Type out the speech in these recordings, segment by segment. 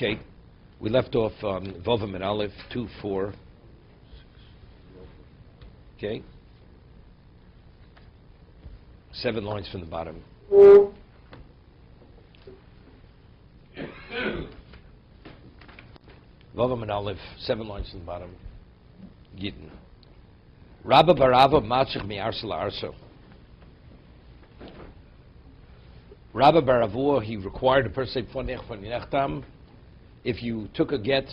Okay, we left off on Vovim and Aleph 2, 4. Okay, 7 lines from the bottom. Vovim and Aleph, 7 lines from the bottom. Gitten. Rabba barava matzich mi arsa la arso. Rabba baravua, he required a person fonech fonechtam. If you took a get,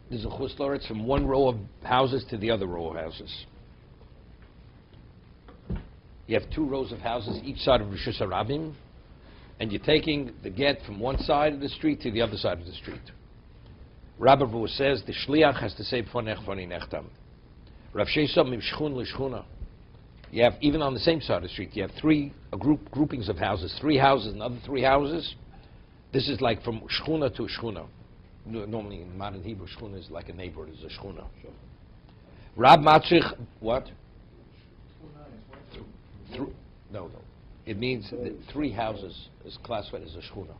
there's a chus from one row of houses to the other row of houses. You have 2 rows of houses, each side of Rishus HaRabim, and you're taking the get from one side of the street to the other side of the street. Rabbi Vu says the shliach has to say fonech fonechtam. Rav Shesam mishchun l'shchuna. You have, even on the same side of the street, you have 3 groupings of houses, 3 houses, another 3 houses. This is like from shchuna to shchuna. Normally in modern Hebrew, shchuna is like a neighborhood, is a shchuna. Rab Matzich, what? No. It means that 3 houses is classified as a shchuna.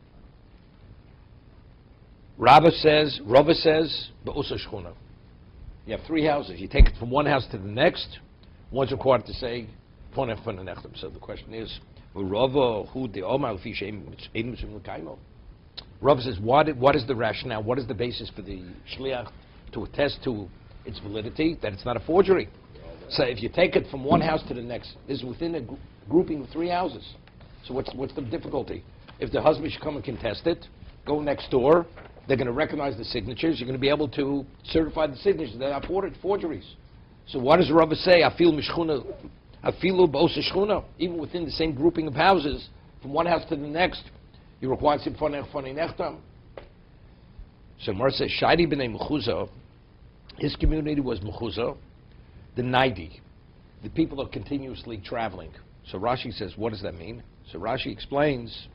Rava says, Ba'usa shchuna. You have 3 houses. You take it from one house to the next. One's required to say, Fonech Fonechtem. So the question is, Rava says, what is the rationale? What is the basis for the shliach to attest to its validity, that it's not a forgery? So if you take it from one house to the next, this is within a grouping of 3 houses. So what's the difficulty? If the husband should come and contest it, go next door, they're going to recognize the signatures, you're going to be able to certify the signatures. They're not forgeries. So what does Rava say? Afilu b'osa shchuna. Even within the same grouping of houses, from one house to the next, you're required to say fonech fonechtam. So Mar says, Shaidi b'nei Mechuza, his community was Mechuza, the Naidi. The people are continuously traveling. So Rashi says, what does that mean? So Rashi explains,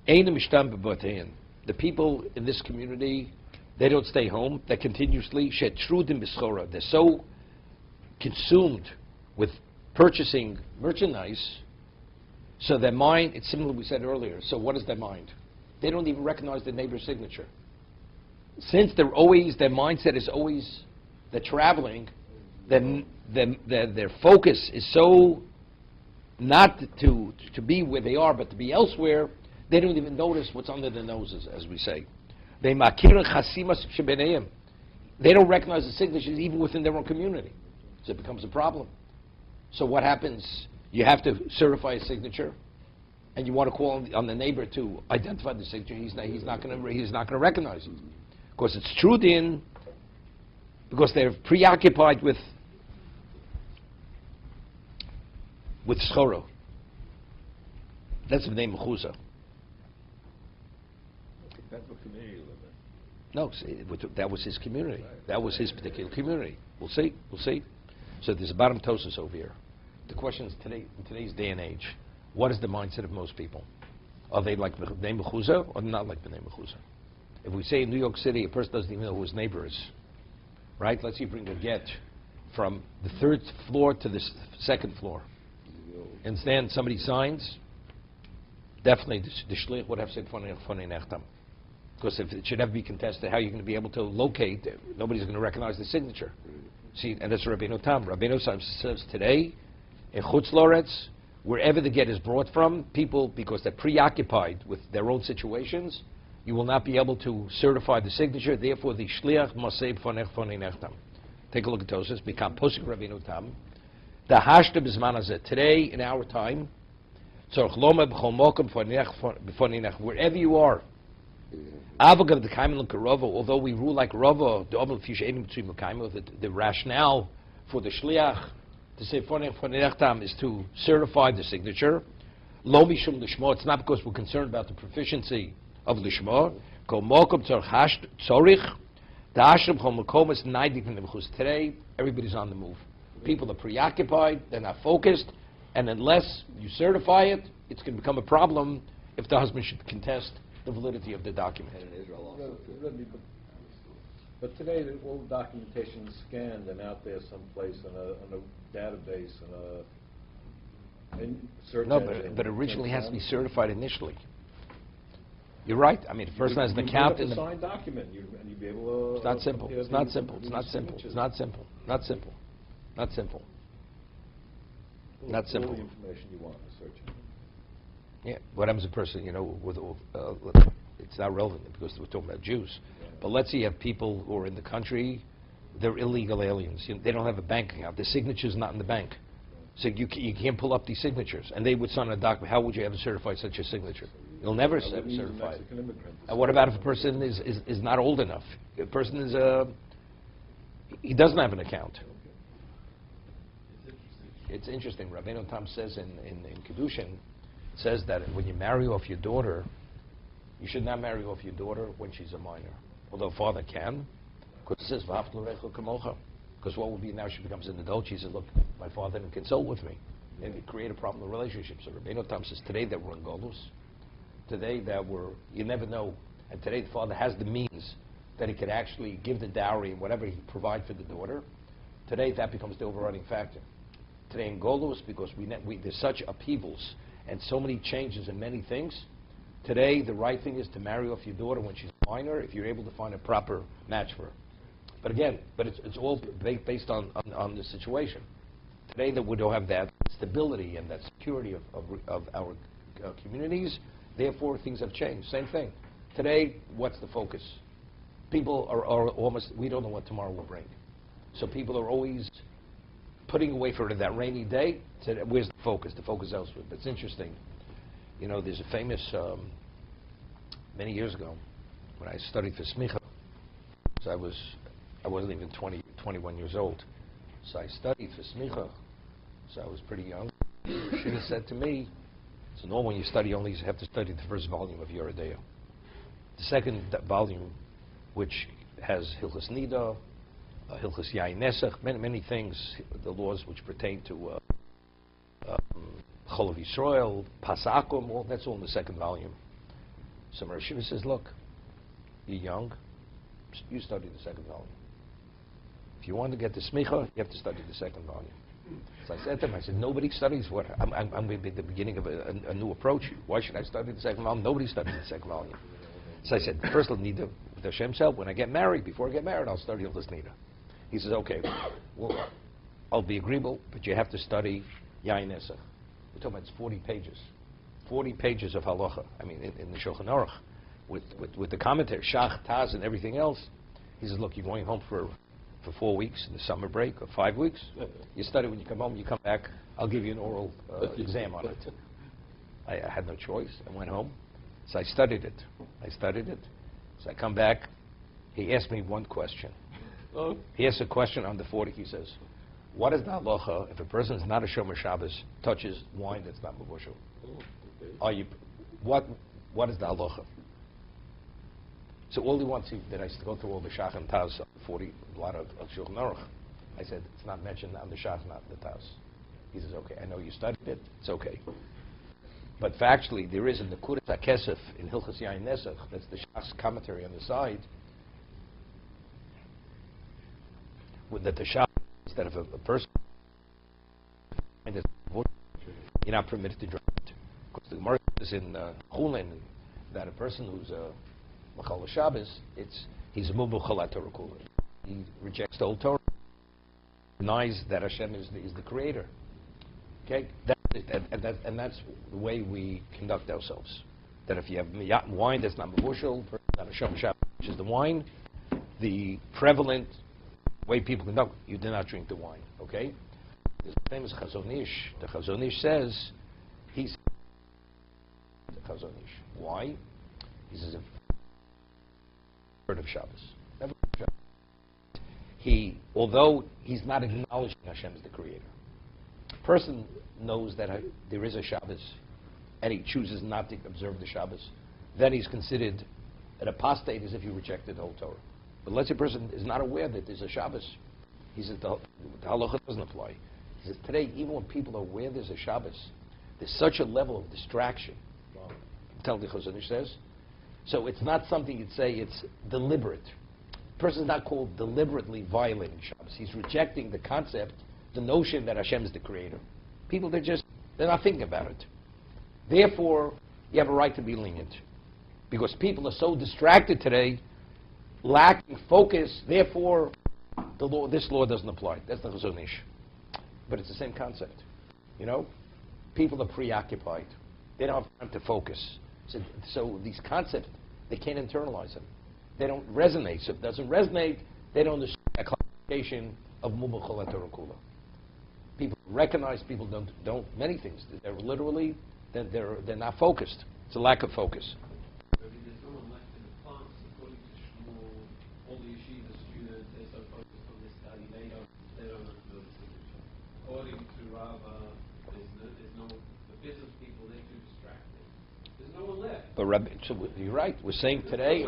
the people in this community, they don't stay home. They're continuously shetrudim b'schora. They're so consumed with purchasing merchandise, so their mind, it's similar to what we said earlier. So what is their mind? They don't even recognize their neighbor's signature. Since their mindset is always, they're traveling, then their focus is so not to be where they are, but to be elsewhere. They don't even notice what's under their noses, as we say. They don't recognize the signatures even within their own community. So it becomes a problem. So what happens? You have to certify a signature, and you want to call on the neighbor to identify the signature. He's not going to recognize it. Of course, it's true then, because they're preoccupied with schoro. That's the name of Chuza. That's what community you live in. No, that was his community. That was his particular community. We'll see. So there's a bottom tosis over here. The question is, in today's day and age, what is the mindset of most people? Are they like B'nai Mechuza or not like B'nai Mechuza? If we say in New York City, a person doesn't even know who his neighbor is, right? Let's say you bring a get from the 3rd floor to the 2nd floor. Understand? Somebody signs, definitely the shliach would have said fonei nechtam. Because if it should ever be contested, how are you going to be able to locate? Nobody's going to recognize the signature. See, and that's Rabbeinu Tam. Rabbeinu Tam says today, in Chutz Loretz, wherever the get is brought from, people, because they're preoccupied with their own situations, you will not be able to certify the signature. Therefore, the shliach must say fonei nechtam. Take a look at Tosas. Become posik Rabbeinu Tam. The hashta b'zman hazeh. Today, in our time, wherever you are, although we rule like Rava, the rationale for the shliach to say fonech fonechtam is to certify the signature. Lo mishum lishma. It's not because we're concerned about the proficiency of lishma. Kol mokom tzorich. The ashram chol makom is naidik from the because today everybody's on the move. People are preoccupied. They're not focused. And unless you certify it, it's going to become a problem if the husband should contest the validity of the document. And in Israel also. But today, all the documentation is scanned and out there someplace in a database and a search engine. But originally it has to be certified initially. You're right. I mean, if a person has an account in a the... signed document, and you'd be able to... It's not simple. It's not simple. It's not simple. It's not simple. Not simple. Not simple. Not simple. All the information you want in the search engine. Yeah. What happens to a person, with it's not relevant because we're talking about Jews. But let's say you have people who are in the country, they're illegal aliens. They don't have a bank account. Their signature's not in the bank. So you can't pull up these signatures. And they would sign a document. How would you ever certify such a signature? You'll never certify it. And what about if a person is not old enough? A person is he doesn't have an account. It's interesting. Rabbeinu Tam says in Kedushin, says that when you marry off your daughter, you should not marry off your daughter when she's a minor. Although father can, because it says, because what would be now she becomes an adult, she says, look, my father didn't consult with me. And it create a problem in the relationship. So Rabbeinu Tam says, today that we're in Golus, today that you never know, and today the father has the means that he could actually give the dowry and whatever he provide for the daughter, today that becomes the overriding factor. Today in Golus, because there's such upheavals and so many changes in many things, today the right thing is to marry off your daughter when she's minor if you're able to find a proper match for her. But again, it's all based on the situation. Today that we don't have that stability and that security of our communities, therefore things have changed. Same thing. Today, what's the focus? People are almost, we don't know what tomorrow will bring. So people are always putting away for that rainy day. So where's the focus? The focus elsewhere. But it's interesting. There's a famous, many years ago, when I studied for smicha, so I wasn't even 21 years old. So I studied for smicha, so I was pretty young. Shimon said to me, so normally when you study, you only have to study the first volume of Yoreh Deah. The second volume, which has Hilchos Nida, Hilchos Yain Nesach, many things, the laws which pertain to Chol of Yisrael, Pasakum, that's all in the second volume. So Moshe Shimon says, look, you're young, you study the second volume. If you want to get the smicha, you have to study the second volume. So I said to him, I said, nobody studies what? I'm going to be at the beginning of a new approach. Why should I study the second volume? Nobody studies the second volume. So I said, first I'll need with Hashem's help, when I get married, before I get married, I'll study all this Nida. He says, okay, well, I'll be agreeable, but you have to study Yain Nesach. We're talking about 40 pages. 40 pages of halacha. I mean, in the Shulchan Aruch, with the commentary, Shach, Taz, and everything else. He says, look, you're going home for 4 weeks in the summer break, or 5 weeks. You study when you come home, you come back, I'll give you an oral exam on it. I had no choice. I went home. So I studied it. So I come back. He asked me one question. He asked a question on the 40. He says, what is the halacha if a person is not a Shomer Shabbos, touches wine that's not mevushel? What is the halacha? So all he wants, that I go through all the Shach and Taz, 40, a lot of Shulchan Aruch. I said, it's not mentioned on the Shach, not the Taz. He says, okay, I know you studied it, it's okay. But factually, there is in the Kuras HaKesef, in Hilchos Yain Nesach, that's the Shach's commentary on the side, that the Shach, instead of a person, you're not permitted to drink it. Because the Gemara is in Chulin, that a person who's a Machal Shabbos, he's a Mubu Chalat Torah Kula. He rejects the whole Torah, denies that Hashem is the creator. Okay, that's it, and that's the way we conduct ourselves. That if you have wine that's not mevushel, not a Shom Shabbos, which is the wine, the prevalent way people conduct, you do not drink the wine. Okay, his name is Chazon Ish. The Chazon Ish says he's the Chazon Ish. Why? He says of Shabbos. Never heard of Shabbos. Although he's not acknowledging Hashem as the creator. A person knows that there is a Shabbos, and he chooses not to observe the Shabbos, then he's considered an apostate as if he rejected the whole Torah. But let's say a person is not aware that there's a Shabbos, he says the halacha doesn't apply. He says today, even when people are aware there's a Shabbos, there's such a level of distraction. Tell the Chazon Ish says. So it's not something you'd say it's deliberate. The person's not called deliberately violating Shabbos. He's rejecting the concept, the notion that Hashem is the creator. People, they're not thinking about it. Therefore, you have a right to be lenient. Because people are so distracted today, lacking focus, therefore this law doesn't apply. That's the Chazon Ish. But it's the same concept. You know? People are preoccupied. They don't have time to focus. So these concepts, they can't internalize them. They don't resonate. So if it doesn't resonate, they don't understand a classification of Mubal Chol HaTorah Kula. People recognize, people don't many things. They're literally, they're not focused. It's a lack of focus. There's no one left in the class, according to Shmuel, all the yeshiva students, they're so focused on this study, they don't understand the signature. According to Rava, there's no, the business people, they're too distracted. There's no one left. But Rabbi, so you're right. We're saying today,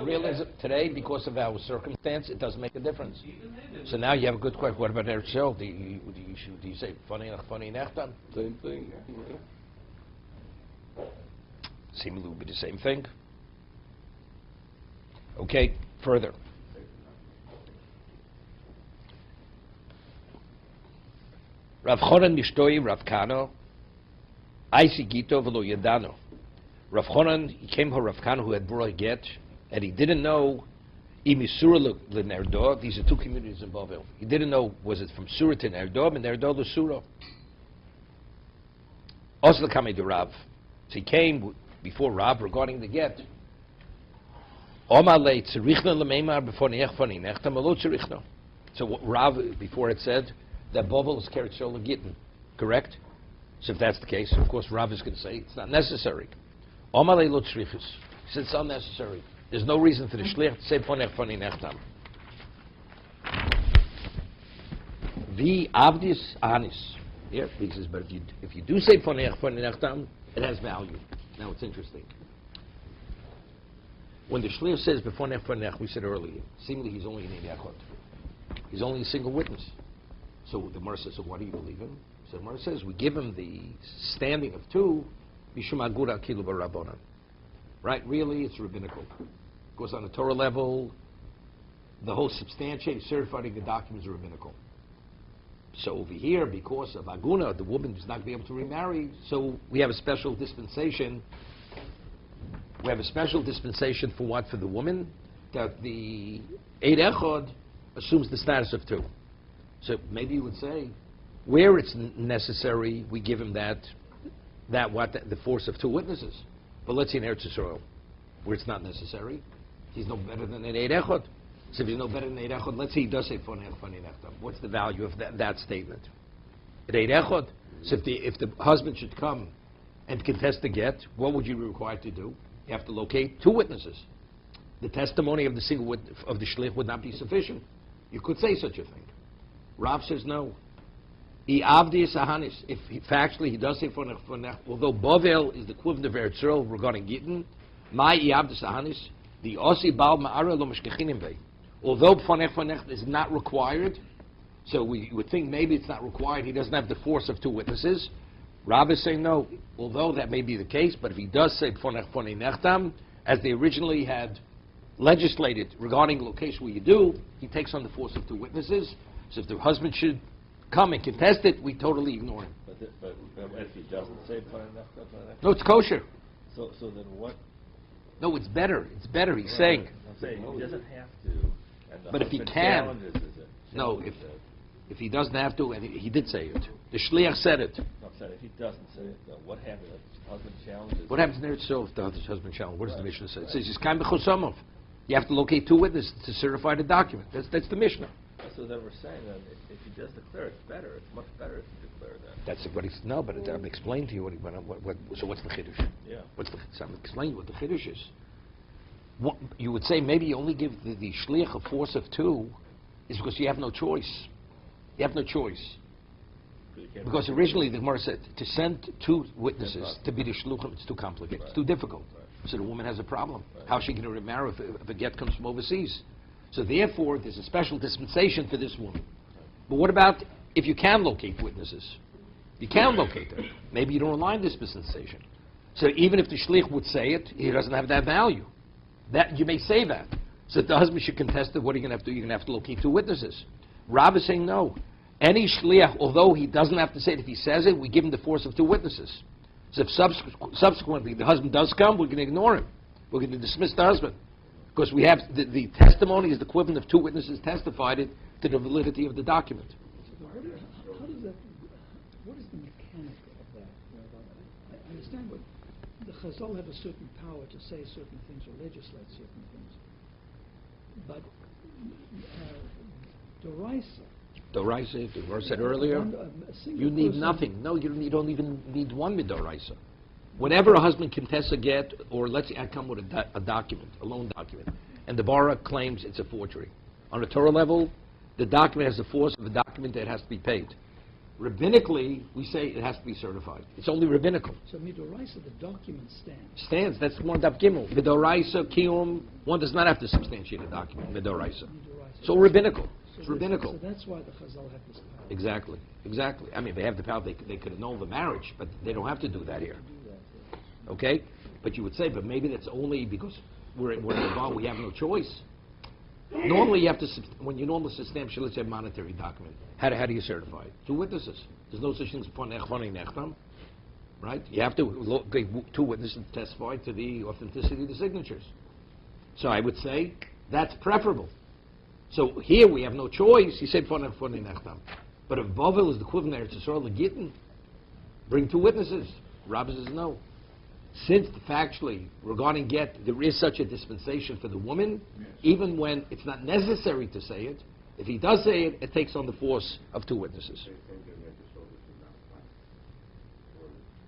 today, because of our circumstance, it doesn't make a difference. So now you have a good question. What about Eretz Yisrael? Do you say funny nechtam? Same thing. Seemingly would be the same thing. Okay, further. Rav Chonan Mishtoi Rav Kano, Aisi Gito Velo Yadano. Rav Chonan, he came to Rav Kano who had brought a get, and he didn't know Imisura L'Nerdo. These are two communities in Bavel. He didn't know, was it from Surah to Nerdo, and Nerdo to Surah. Also Kame to Rav. So he came before Rav regarding the get. So Rav, before it said that Bavel is Keret Shol Gitten, correct? So if that's the case, of course Rav is going to say it's not necessary. He said it's unnecessary. There's no reason for the shliach to say Fonech Fani Nechtam. The Avdis Anis. Yeah, he says, but if you do say Fonech Fani Nechtam, it has value. Now it's interesting. When the shliach says Befonech Fonech, we said earlier, seemingly he's only an Echad. He's only a single witness. So the Gemara says, so what do you believe in? So the Gemara says, we give him the standing of two, Mishum Agura Kilu Barabonan. Right? Really, it's rabbinical. Because on a Torah level, the whole substantiating, certifying the documents are rabbinical. So over here, because of Aguna, the woman is not going to be able to remarry, so we have a special dispensation. We have a special dispensation for what? For the woman, that the Eid Echad assumes the status of two. So maybe you would say, where it's necessary, we give him the force of two witnesses. But let's see in Eretz Yisrael, where it's not necessary, he's no better than an Eid Echad. So if he's no better than Eid Echad, let's say he does say Fonech Fani Nechtam. What's the value of that statement? At Eid Echad, so if the husband should come and contest the get, what would you be required to do? You have to locate two witnesses. The testimony of the single of the shliach would not be sufficient. You could say such a thing. Rav says no. If factually he does say Fonech, although Bavel is the equivalent of Eretz Yisrael regarding Gitten, my Iavdis Ahanis, the Osi Baal Ma'ara lo Meshkechinim Bey. Although Fonech is not required, so we would think maybe it's not required, he doesn't have the force of two witnesses. Rav is saying no, although that may be the case, but if he does say Fonech Nechtam, as they originally had legislated regarding the location where you do, he takes on the force of two witnesses. So if the husband should come and contest it, we totally ignore him. But if he doesn't say Fonech Nechtam? No, it's kosher. So then what? No, it's better. It's better. He's saying. I'm saying he doesn't have to. But if he can, no, if he doesn't have to, and he did say it. The shliach said it. No, I'm saying if he doesn't say it, what happens if the husband challenges? What happens there itself if the husband challenges? What does the Mishnah say? It says, "Yiskan b'chosamov." You have to locate two witnesses to certify the document. That's the Mishnah. So then we're saying that if he does declare, it's better. It's much better if he declares that. That's what he's no, but I'm explaining to you so what's the chiddush? Yeah. So I'm explaining what the chiddush is. What, you would say maybe you only give the shliach a force of two is because you have no choice. You have no choice. Because originally the Gemara said to send two witnesses to be the shluchim, it's too complicated. Right. It's too difficult. Right. So the woman has a problem. Right. How is she going to remarry if a get comes from overseas? So therefore, there's a special dispensation for this woman. Right. But what about if you can locate witnesses? You can locate them. Maybe you don't rely on this dispensation. So even if the shlich would say it, he doesn't have that value. That you may say that. So if the husband should contest it, what are you going to have to do? You're going to have to locate two witnesses. Rav is saying no. Any shliach, although he doesn't have to say it, if he says it, we give him the force of two witnesses. So if subsequently the husband does come, we can ignore him. We're going to dismiss the husband. Because we have, the testimony is the equivalent of two witnesses testified it to the validity of the document. So how does that, what is the mechanic of that? I understand what, the Chazal have a certain power to say certain things or legislate certain things. But Doraisa, the verse said earlier, you need nothing. No, you don't even need one midoraisa. Whenever a husband contests a get, or let's say I come with a document, a loan document, and the borrower claims it's a forgery. On a Torah level, the document has the force of a document that has to be paid. Rabbinically, we say it has to be certified. It's only rabbinical. So midoraisa, the document stands. Stands. That's one daf gimel. Midoraisa, kiyum. One does not have to substantiate a document. Midoraisa. So rabbinical. It's rabbinical. So that's why the Chazal have this power. Exactly. Exactly. I mean, they have the power. They could annul the marriage, but they don't have to do that here. Okay? But you would say, but maybe that's only because we're in the bar, we have no choice. Normally, you have to, when you normally substantiate, let's say, a monetary document, how do you certify it? Two witnesses. There's no such thing as nechtam, right? You have to get two witnesses to testify to the authenticity of the signatures. So I would say that's preferable. So here we have no choice. He said nechtam. But if Bavel is the equivalent to Eretz Gitten, bring two witnesses. Rabbi says no. Since factually, regarding get, there is such a dispensation for the woman, even when it's not necessary to say it, if he does say it, it takes on the force of two witnesses.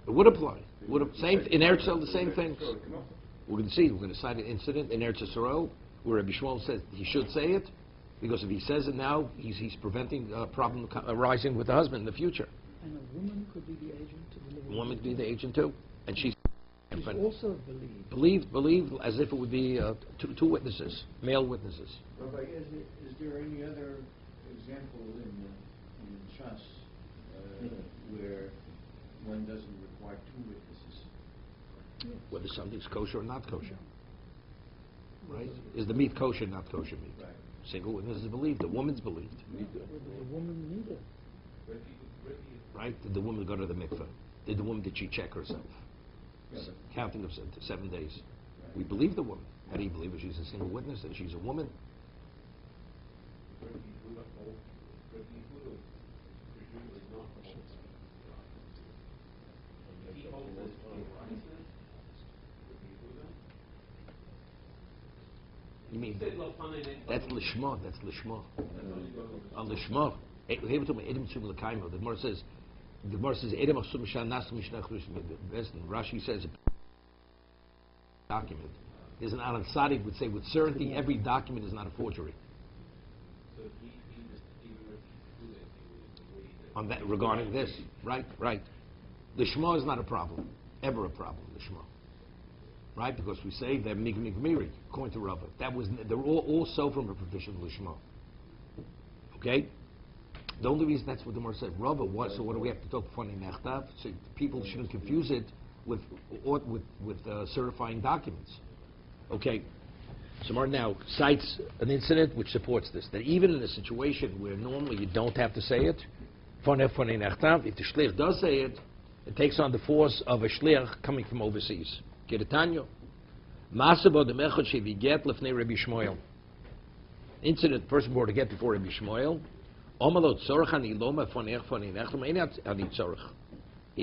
It would apply. In Eretz Yisrael, the same things. We're going to see. We're going to cite an incident in Eretz Yisrael where Rabbi Shmuel says he should say it, because if he says it now, he's preventing a problem arising with the husband in the future. And a woman could be the agent to deliver. A woman could be the agent too, and she's also believed. Believed as if it would be two witnesses, male witnesses. Rabbi, is there any other example in Shas where one doesn't require two witnesses? Whether something's kosher or not kosher. Right? Is the meat kosher, not kosher meat? Right. Single witness is believed. The woman's believed. The woman neither. Right? Did the woman go to the mikveh? Did she check herself? Counting of 7 days. Right. We believe the woman. How do you believe her? She's a single witness and she's a woman. You mean that's lishma? That's lishma. Lishma. The Gemara says. The Gemara says, Rashi says, document. There's an Alan Sadiq would say, with certainty, every document is not a forgery. On that, regarding this, right. The Shema is not a problem, ever a problem, the Shema. Right, because we say they're migmiri, according to Rava. They're all so from a provision of Shema. Okay? The only reason that's what the Gemara said, Rava, so what do we have to talk funny nechtav? So people shouldn't confuse it with certifying documents. Okay, so Gemara now cites an incident which supports this, that even in a situation where normally you don't have to say it, funny nechtav, if the shliach does say it, it takes on the force of a shliach coming from overseas. Keretanyo. Masabo de mechot sheviget lefnei Rabbi Shmuel. Incident, person brought a get before Rabbi Shmuel. He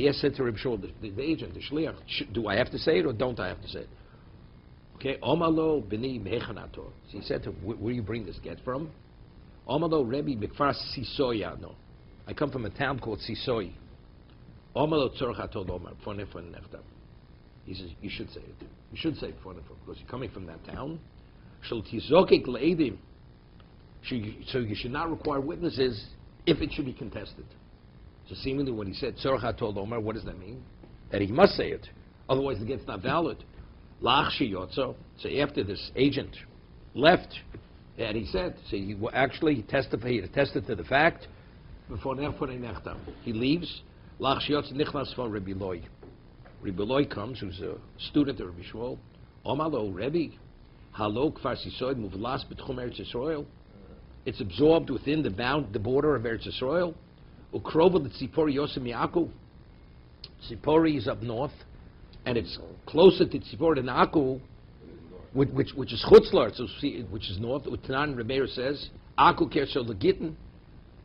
has said to Reb Shmuel, the agent, the shliach, do I have to say it or don't I have to say it? Okay, so he said to him, where do you bring this get from? I come from a town called Sisoy. He says, you should say it. You should say it because you're coming from that town. So you should not require witnesses if it should be contested. So seemingly when he said Tzorcha told Omar, what does that mean? That he must say it. Otherwise the get's not valid. Lach sheyotzo. So after this agent left, and he said, so he actually attested to the fact, he leaves. Lach sheyotzo nichnas for Rabbi Loi. Rabbi Loi comes, who's a student of Rabbi Shmuel. Omar lo Rebbe, halo kfar sisoy muvlas betchum Eretz Yisrael. It's absorbed within the border of Eretz Yisrael. Ukrova the Tzipori Yosem Yaakov. Tzipori is up north, and it's closer to Tzipori than Aku which is chutzlar, so which is north. Utanan Remeir says Aku Kershel Gitten.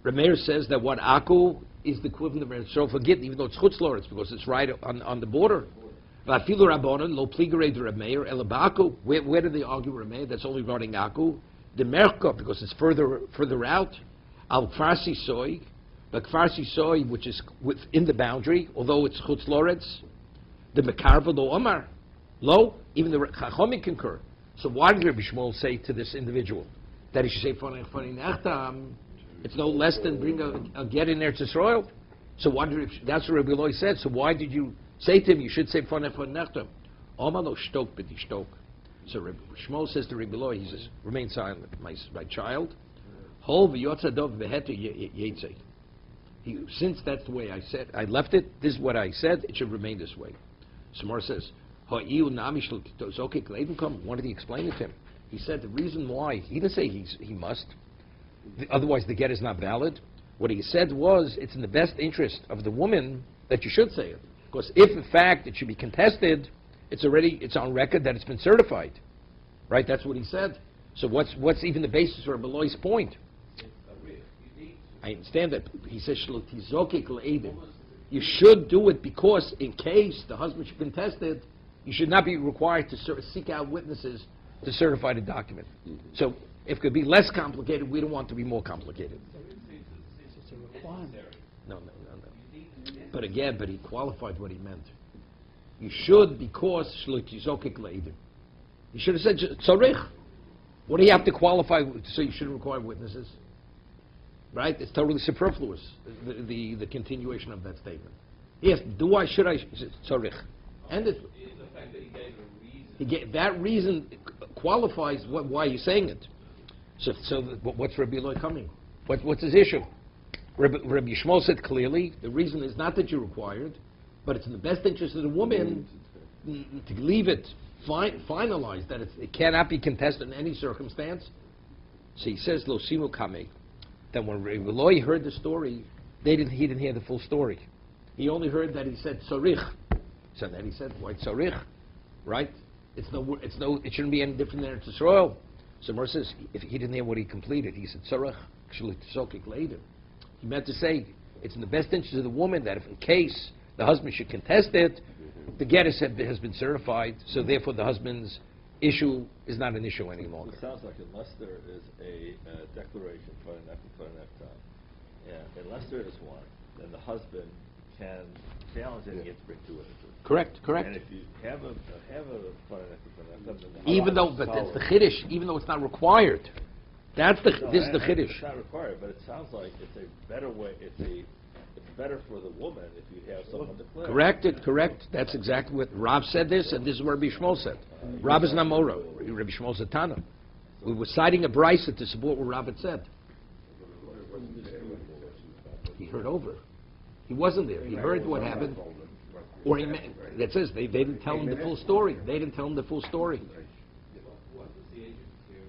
Remeir says that what Aku is the equivalent of Eretz for Gitten, even though it's chutzlar, it's because it's right on the border. Vafilu Rabbanon lo pligere de Remeir elabaku. Where do they argue Remeir? That's only regarding Aku. The Merka, because it's further out. Al Farsi Soy, the Farsi Soy, which is within the boundary, although it's Chutz Loretz. The Mekarva lo Omar, lo, even the Chachomim concur. So why did Rabbi Shmuel say to this individual that he should say Fanei Nechtam? It's no less than bring a get in Eretz Yisrael. So why did that's what Rabbi Loi said? So why did you say to him you should say Fanei Nechtam? Omar lo shtok b'di shtok. So Rabbi Shmuel says to Rabbi Loi, he says, remain silent, my child. Since that's the way I said, I left it, this is what I said, it should remain this way. Samar says, why did he explain it to him? He said the reason why, he didn't say he must, otherwise the get is not valid. What he said was, it's in the best interest of the woman that you should say it. Because if in fact it should be contested, it's on record that it's been certified. Right, that's what he said. So what's even the basis for Beloy's point? I understand that. He says, you should do it because in case the husband should contest it, you should not be required to seek out witnesses to certify the document. So if it could be less complicated, we don't want it to be more complicated. It's a requirement. No. But he qualified what he meant. You should because you should have said tzarich. What do you have to qualify so you shouldn't require witnesses? Right? It's totally superfluous, the continuation of that statement. Yes, should I? Tzarich. And the fact that he gave a reason. That reason qualifies why you're saying it. So what's Rabbi Eloi coming? What's his issue? Rabbi Yishmael said clearly, the reason is not that you're required, but it's in the best interest of the woman to leave it finalized, that it cannot be contested in any circumstance. So he says, Lo simu kame. Then when Rabbi Eloi heard the story, he didn't hear the full story. He only heard that he said tzarich. So then he said, why tzarich? Right? It shouldn't be any different than Eretz Yisrael. So Mer says, if he didn't hear what he completed, he said tzarich. He meant to say, it's in the best interest of the woman that if in case the husband should contest it, the get has been certified, so therefore the husband's issue is not an issue any longer. It sounds like unless there is a declaration for an time, unless there is one, then the husband can challenge it and get to bring two witnesses. Correct. And if you have a even though, but that's the chiddush, even though it's not required. This is the chiddush. It's not required, but it sounds like it's a better way. It's better for the woman if you have someone declare. Correct. That's exactly what Rav said this, and this is what Rabbi Shmuel said. Rav is Namora. Rabbi Shmuel is a Tana. We were citing a brisa to support what Rav had said. He heard over. He wasn't there. He heard what happened. Or that says they didn't tell him the full story. They didn't tell him the full story. What was the agent here?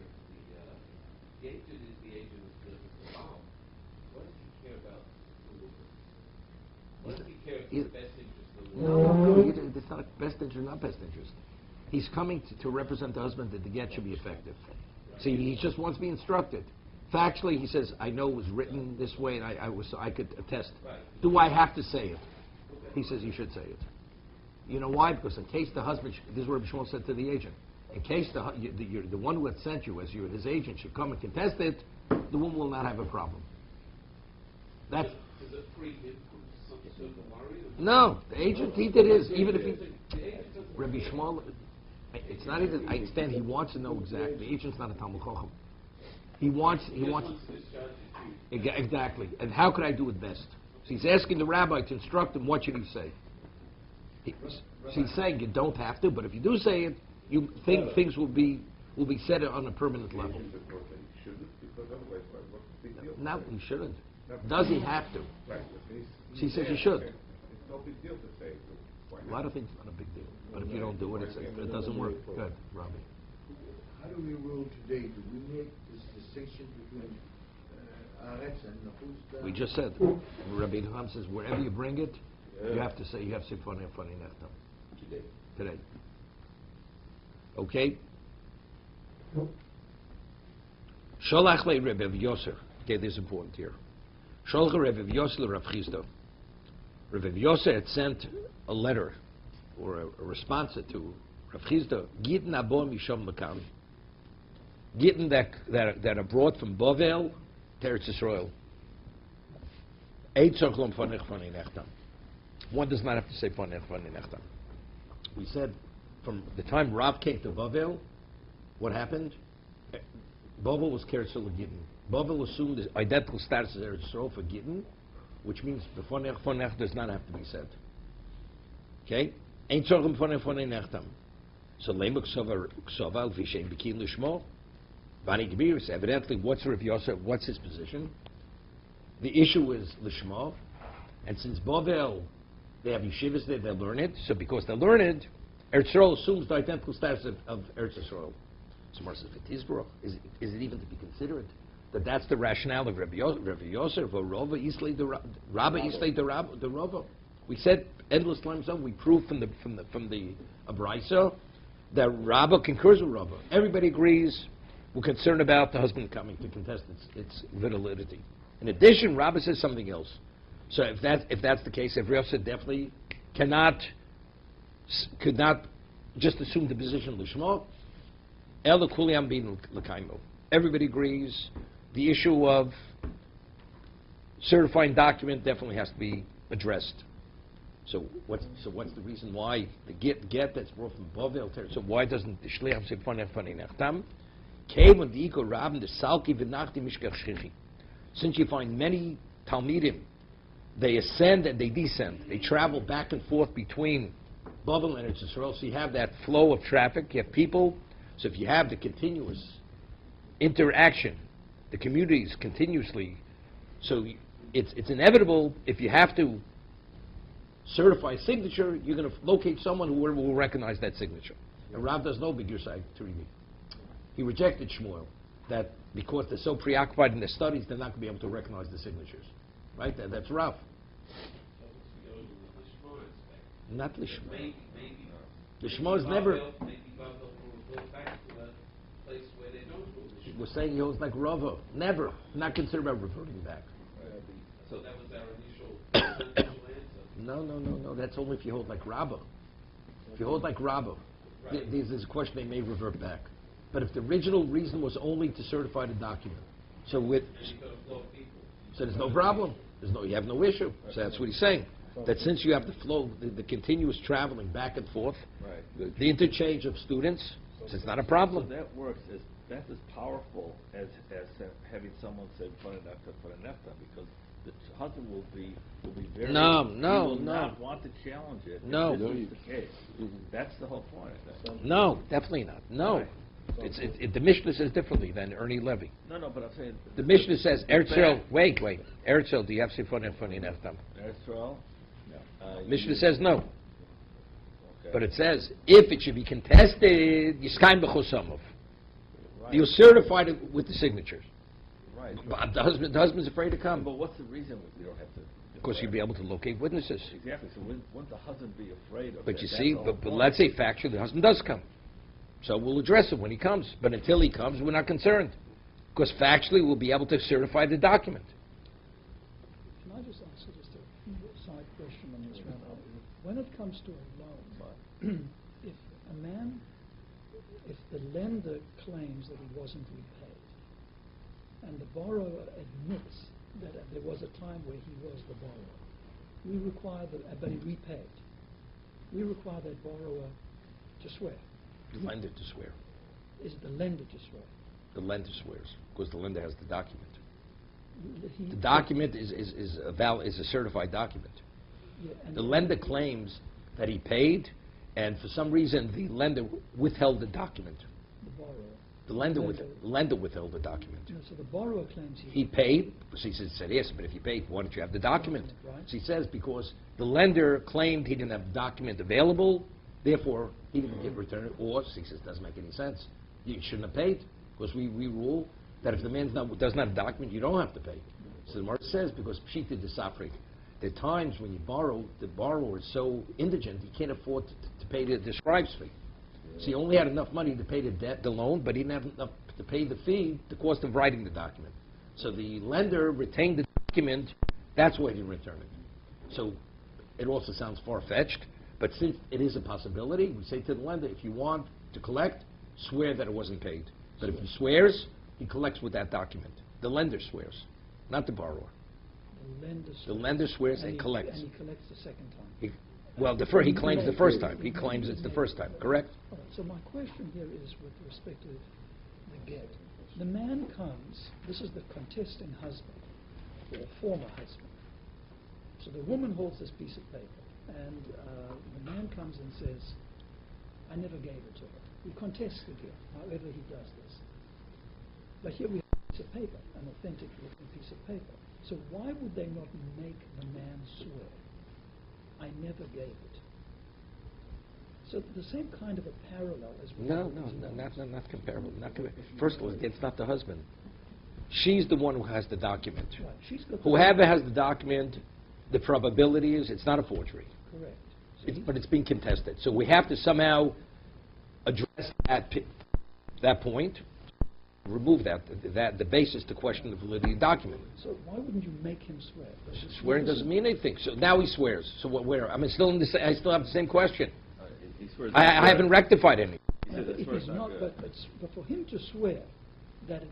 The agent is the agent of the child. What does he care about the woman? What does he care about the best interest of the woman? No, it's not best interest, not best interest. He's coming to represent the husband that the get should be effective. See, he just wants to be instructed. Factually, he says, I know it was written this way, and I could attest. Right. Do I have to say it? He says you should say it. You know why? Because in case the husband, this is what Rabbi Shmuel said to the agent, in case the one who had sent you as his agent should come and contest it, the woman will not have a problem. That's... Is it free him from some sort of worry? No, the agent, he did his, even if he... Rabbi Shmuel, it's not even, I understand he wants to know exactly. The agent's not a Talmud Chacham. He wants... Exactly. And how could I do it best? So he's asking the rabbi to instruct him, what should he say? So he's saying you don't have to, but if you do say it, you think things will be set on a permanent level. No, he shouldn't. Does he have to? She says he should. It's no big deal to say. A lot of things are not a big deal. But if you don't do it, it doesn't work. Good, Robbie. How do we rule today? Do we make this distinction between Aretz and Nafus? We just said, Rabbi Ham says, wherever you bring it, you have to say Funny Nechtam. Today. Okay? Sholach le Rebbe Yoser. Okay, this is important here. Sholach Rebbe Yoser le Rav Chisda. Rebbe Yoser had sent a letter or a response to Rav Chisda. Gitten abo mishom makam. Gitten that are brought from Bovel to Eretz Yisrael. One does not have to say Panech Fanei Nechtam. We said from the time Rav came to Bovel, what happened? Bovel was Keretzel Gitten. Bovel assumed the identical status as Eretz Yisrael for Gitten, which means the Fanech does not have to be said. Okay? Ein Tzorchem Fanech Fanei Nechtam. So Leimuk Ksova Vishem Bikin Lishmo. Bani Gbiris, evidently, what's Rav Yosef? What's his position? The issue is Lishmo, and since Bovel, they have yeshivas there, they learn it. So because they learn it, Eretz Yisrael assumes the identical status of Eretz Yisrael. So Mar says, is it even to be considered that that's the rationale of Rabbi Yosef or Rava Islay the Rabba Islay the Rava? We said endless times over. We proved from the Abraisa that Rabba concurs with Rava. Everybody agrees. We're concerned about the husband coming to contest its validity. In addition, Rabba says something else. So if that's the case, if Yosef definitely could not just assume the position of Lishmo, El Kuliyam bin L'Kaimo. Everybody agrees. The issue of certifying document definitely has to be addressed. So what's the reason why the get that's brought from Bovel? So why doesn't the Shliach say Panech Fanei Nechtam? Kevon Diko Rabin the Salki v'Nachti Mishkach Shchichi. Since you find many Talmidim, they ascend and they descend. They travel back and forth between Bovel and Eretz Yisrael. So you have that flow of traffic. You have people. So if you have the continuous interaction, the communities continuously, so it's inevitable if you have to certify a signature, you're going to locate someone who will recognize that signature. And Rav does no big Yusai Turimi. He rejected Shmuel, that because they're so preoccupied in their studies, they're not going to be able to recognize the signatures. Right? That's Rav. Not Lishmo. Lishmo is never... We're saying he holds like Rava. Never. Not considered about reverting back. So that was our initial answer. No. That's only if you hold like Rabbah. If you hold like Rabbah, there's a question they may revert back. But if the original reason was only to certify the document, so there's no problem. You have no issue. So that's what he's saying. That since you have the flow, the continuous traveling back and forth, the interchange of students, so it's not a problem. So that works. That's as powerful as having someone say for an nefta, because the husband will be very he will not want to challenge it. No, if this is the case. That's the whole point. I think. No, definitely not. No. Right. The Mishnah says differently than Ernie Levy. No, but I'm saying... The Mishnah says, Eretz wait. Eretz do you have Sifon Fanei Nechtam? Eretz Mishnah says no. Okay. But it says, if it should be contested, Yiskaim B'chosamov. You certify it with the signatures. Right. But the husband's afraid to come. But what's the reason we don't have to... Because you'd be able to locate witnesses. Exactly. So wouldn't the husband be afraid of But you see, but let's say factually the husband does come. So we'll address it when he comes. But until he comes, we're not concerned. Because factually we'll be able to certify the document. Can I just answer just a side question on this, Rabbi? When it comes to a loan, if the lender claims that he wasn't repaid, and the borrower admits that there was a time where he was the borrower, we require but he repaid. We require that borrower to swear. The lender to swear. Is the lender to swear? The lender swears, because the lender has the document. The document is a certified document. Yeah, the lender claims that he paid, and for some reason the lender withheld the document. The borrower. The lender withheld the document. No, so the borrower claims he paid. So he said yes, but if you paid, why don't you have the document? Right. So he says because the lender claimed he didn't have the document available, therefore he didn't get returned. Or so he says doesn't make any sense. You shouldn't have paid, because we rule that if the man doesn't have a document, you don't have to pay. So the Gemara says because pshita desafrik. There are times when you borrow, the borrower is so indigent he can't afford to pay the scribe's fee. So he only had enough money to pay the debt, the loan, but he didn't have enough to pay the fee, the cost of writing the document. So the lender retained the document, that's why he returned it. So it also sounds far-fetched, but since it is a possibility, we say to the lender, if you want to collect, swear that it wasn't paid. But if he swears, he collects with that document. The lender swears, not the borrower. The lender swears and collects. And he collects the second time. He claims the first time. He claims it's the first time, correct? All right, so my question here is with respect to the get. The man comes, this is the contesting husband, or former husband. So the woman holds this piece of paper, and the man comes and says, I never gave it to her. He contests the gift, however he does this. But here we have a piece of paper, an authentic written piece of paper. So why would they not make the man swear, I never gave it? So the same kind of a parallel as we No, not comparable. First of all, it's not the husband. She's the one who has the document. Right. She's got Whoever has the document, the probability is it's not a forgery. Correct. So But it's being contested. So we have to somehow address that point, remove the basis to question the validity of the document. So why wouldn't you make him swear? Swearing doesn't mean anything. So now he swears. So where? I still have the same question. He swears I haven't rectified any. He said that's If first he's time not, good. but for him to swear that it,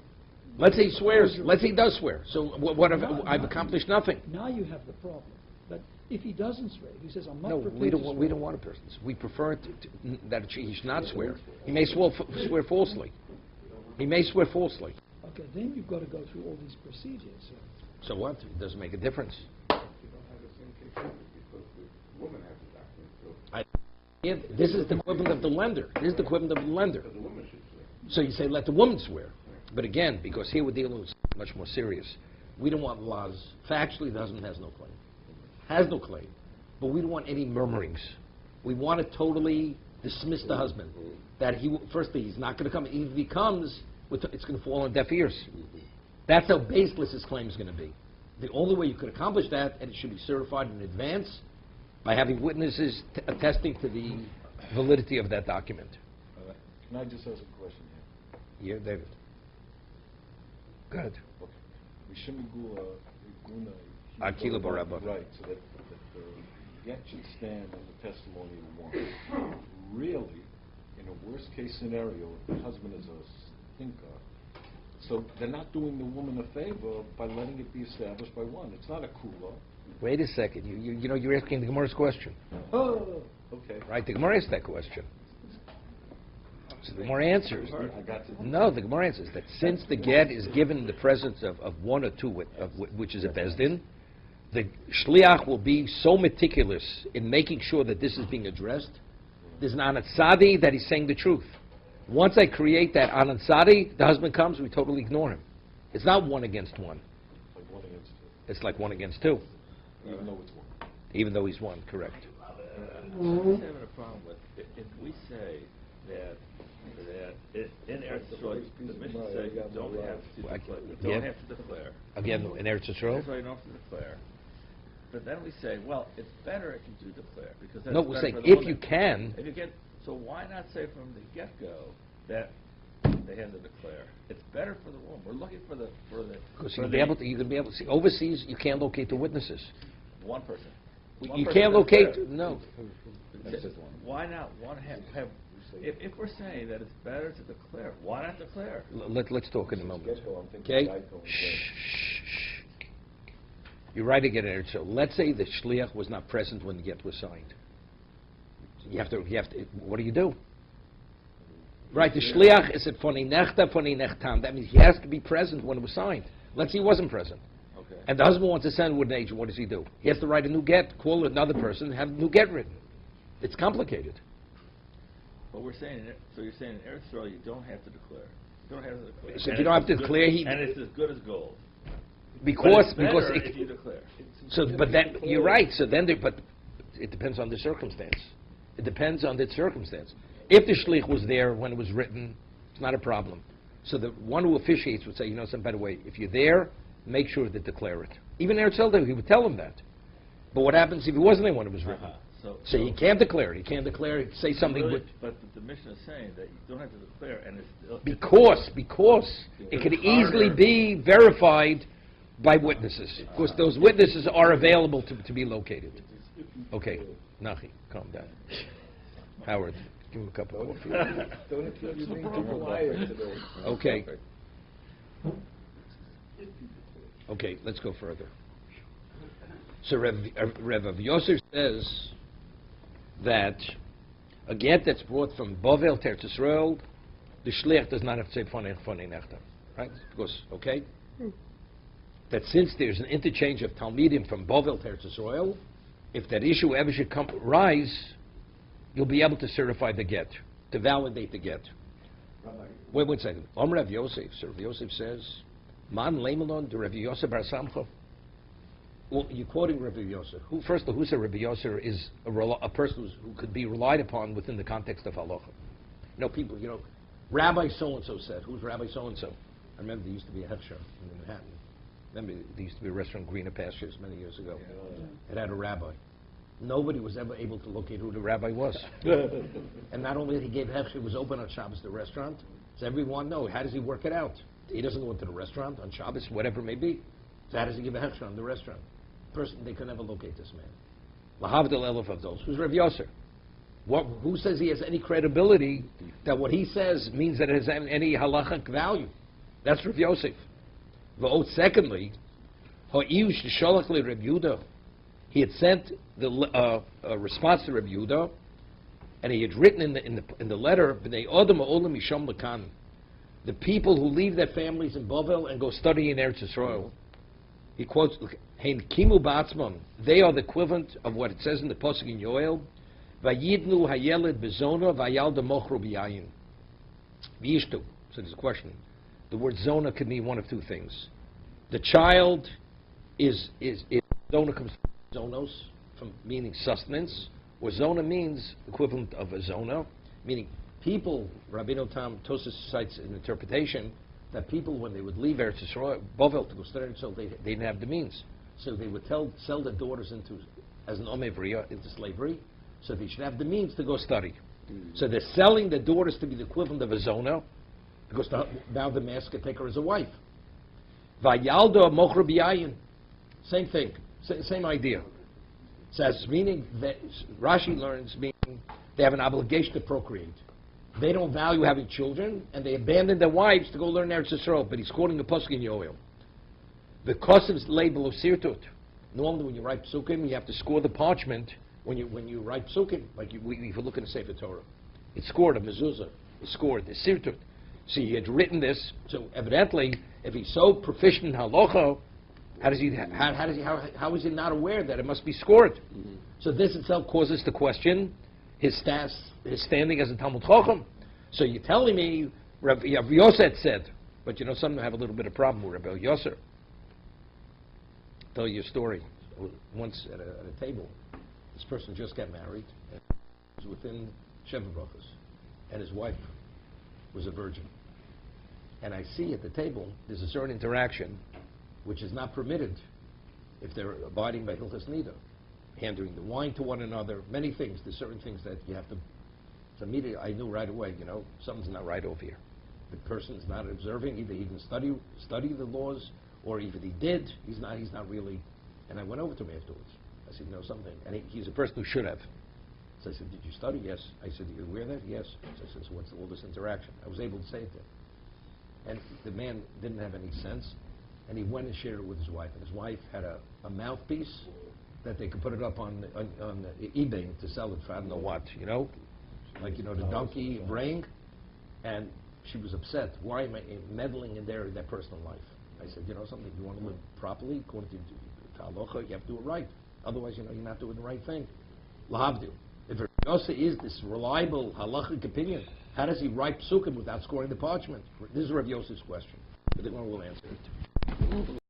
Let's say he swears. Let's say he does swear. So what have I've accomplished nothing. now you have the problem. But if he doesn't swear, if he says, I'm not No, prepared we to don't swear. want a person. We prefer that he should not swear. He may swear falsely. He may swear falsely. Okay, then you've got to go through all these procedures. So what? It doesn't make a difference. You don't have the same case because the woman has the document, so This is the equivalent of the lender. This is the equivalent of the lender. the woman should swear. So you say let the woman swear. But again, because here we're dealing with something much more serious, we don't want laws. Factually, the husband has no claim. Has no claim. But we don't want any murmurings. We want to totally dismiss the husband. That firstly, he's not going to come. If he comes, it's going to fall on deaf ears. That's how baseless his claim is going to be. The only way you could accomplish that, and it should be certified in advance, by having witnesses attesting to the validity of that document. Can I just ask a question here? Here, David. Go ahead. Okay. V'shemigula iguna Akila barabba. Right, so that the get should stand on the testimony of one. Really, in a worst-case scenario, if the husband is a stinker, so they're not doing the woman a favor by letting it be established by one. It's not a kula. Wait a second. You know, you're asking the Gemara's question. Oh, okay. Right? The Gemara asked that question. So the Gemara answers. I got to. No, the Gemara answers that since the get is given in the presence of one or two, which is a bezdin, the shliach will be so meticulous in making sure that this is being addressed. There's an anatzadi that he's saying the truth. Once I create that anatzadi, the husband comes, we totally ignore him. It's not one against one. Like one against two, It's like one against two, even though it's one. even though he's one, correct. I'm having a problem with, if we say that in Eretz Yisrael, the mission says you don't have to declare. You don't have to declare. Again, in Eretz Yisrael? That's why you don't have to declare. But then we say, well, it's better if you do declare, because that's No, better we're saying for the if woman. you can, If you get, so why not say from the get-go that they have to declare? It's better for the woman. We're looking for the because you're going to be able to see. Overseas, you can't locate the witnesses. one person. One You person can't to locate. declare. No. Why not one have? If we're saying that it's better to declare, why not declare? Let's talk in a moment. Get-go, I'm thinking Okay? Geico and Shh. You're right again, Eric. So let's say the shliach was not present when the get was signed. You have to. What do you do? Right. The shliach is at foni nechtam. That means he has to be present when it was signed. Let's say he wasn't present. Okay. And the husband wants to send with an agent. What does he do? He has to write a new get, call another person, have a new get written. It's complicated. But we're saying, so you're saying in Eretz Yisrael you don't have to declare. You don't have to declare. So if And you don't it's have to as good- declare, and it's as good as gold. because But it's better it, if you declare. so but then you're right. So then, but it depends on the circumstance. It depends on the circumstance. If the shlich was there when it was written, it's not a problem. So the one who officiates would say, some better way. If you're there, make sure to declare it. Even Eretz Yisrael, he would tell him that. But what happens if he wasn't there when it was written? So you can't declare it. You can't declare it. Say something. Really, but the Mishnah is saying that you don't have to declare, and it's still, Because it could easily be verified by witnesses. Because those witnesses are available to be located. Okay, Nachi, calm down. Howard, give him a cup of coffee. Don't accuse you being too quiet today. Okay. Okay, let's go further. So Rav Yosef says that a get that's brought from Bavel to Eretz Yisrael, the shliach does not have to say Fonei Nechta, right? Because, okay, that since there's an interchange of Talmidim from Bavel to Eretz Yisrael, if that issue ever should rise, you'll be able to certify the get, to validate the get. Wait 1 second. Rav Yosef. So Rav Yosef says, Man leimelon de Rav Yosef bar Samcha. Well, you're quoting Rabbi Yosef. First of all, who said Rabbi Yosef is a person who could be relied upon within the context of halacha? People, Rabbi so-and-so said. Who's Rabbi so-and-so? I remember there used to be a hefsher in Manhattan. Remember there used to be a restaurant, Greener Pastures, many years ago. It had a rabbi. Nobody was ever able to locate who the rabbi was. And not only that he gave hefsher, it was open on Shabbos, the restaurant. So everyone knows, how does he work it out? He doesn't go into the restaurant on Shabbos, whatever it may be. So how does he give a hefsher on the restaurant? They could never locate this man. Lahavdil elef of those. Who's Rav Yosef? Who says he has any credibility that what he says means that it has any halachic value? That's Rav Yosef. Secondly, Ha'iyush Sholach le Rav Yehuda. He had sent the response to Rav Yehuda, and he had written in the letter, B'nei Odom ha'olam misham lekan. The people who leave their families in Bavel and go study in Eretz Yisrael. He quotes, Hein kimu ba'atzmon. They are the equivalent of what it says in the Pasuk in Yoel, Vayidnu hayeled bezona vayalda mochru b'yayin. V'yishtu. So there's a question. The word zona could mean one of two things. The child is zona comes from zonos, from meaning sustenance, or zona means equivalent of a zona, meaning people, Rabbeinu Tam Tosas cites an interpretation that people, when they would leave Eretz Yisrael, Bavel to go study, so they didn't have the means. So they would sell their daughters as an omevriya, into slavery, so they should have the means to go study. So they're selling their daughters to be the equivalent of a zona, because now the master can take her as a wife. Vayaldo mochru b'yayin. Same thing, same idea. Says, meaning that Rashi learns, meaning they have an obligation to procreate. They don't value having children, and they abandon their wives to go learn Eretz Yisrael. But he's quoting a pasuk in Yoel. The kosev's label of sirtut. Normally, when you write psukim, you have to score the parchment. When you write psukim, like if you look in the Sefer Torah, it's scored a mezuzah. It's scored the sirtut. So he had written this. So evidently, if he's so proficient in halacha, how is he not aware that it must be scored? Mm-hmm. So this itself causes the question his standing as a Talmud Chacham. So you're telling me Rav Yosef said, but some have a little bit of problem with Rav Yosef. Tell you a story. Once at a table, this person just got married, and was within Sheva Brachos, and his wife was a virgin. And I see at the table there's a certain interaction which is not permitted if they're abiding by Hilchas Nida. Handing the wine to one another, many things. There's certain things that you have to. So immediately I knew right away, something's not right over here. The person's not observing. Either he didn't study the laws, or even he did. He's not really. And I went over to him afterwards. I said, something. And he's a person who should have. So I said, did you study? Yes. I said, are you aware of that? Yes. So I said, so what's all this interaction? I was able to say it to him. And the man didn't have any sense, and he went and shared it with his wife. And his wife had a mouthpiece that they could put it up on eBay to sell it for I don't know what, like the donkey ring, and she was upset. Why am I meddling in their personal life? I said, something. You want to live properly according to halacha, you have to do it right. Otherwise, you're not doing the right thing. Lahavdil. If Rav Yosef is this reliable halachic opinion, how does he write psukim without scoring the parchment? This is Rav Yosef's question. But the one will answer it.